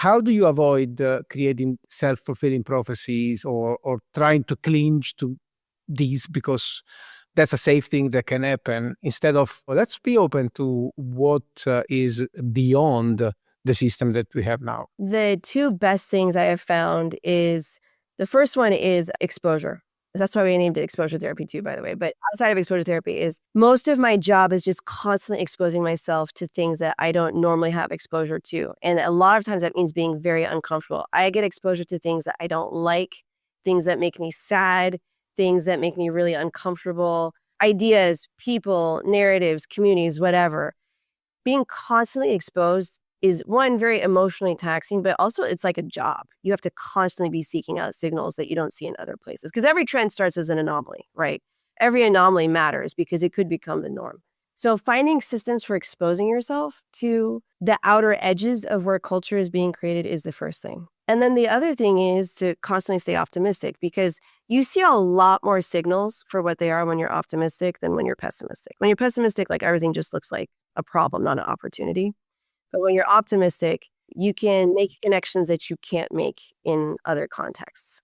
how do you avoid creating self-fulfilling prophecies or trying to cling to these because that's a safe thing that can happen instead of, well, let's be open to what is beyond the system that we have now? The two best things I have found is the first one is exposure. That's why we named it exposure therapy too, by the way. But outside of exposure therapy is most of my job is just constantly exposing myself to things that I don't normally have exposure to. And a lot of times that means being very uncomfortable. I get exposure to things that I don't like, things that make me sad, things that make me really uncomfortable, ideas, people, narratives, communities, whatever. Being constantly exposed is one, very emotionally taxing, but also it's like a job. You have to constantly be seeking out signals that you don't see in other places because every trend starts as an anomaly, right? Every anomaly matters because it could become the norm. So finding systems for exposing yourself to the outer edges of where culture is being created is the first thing. And then the other thing is to constantly stay optimistic because you see a lot more signals for what they are when you're optimistic than when you're pessimistic. When you're pessimistic, like everything just looks like a problem, not an opportunity. But when you're optimistic, you can make connections that you can't make in other contexts.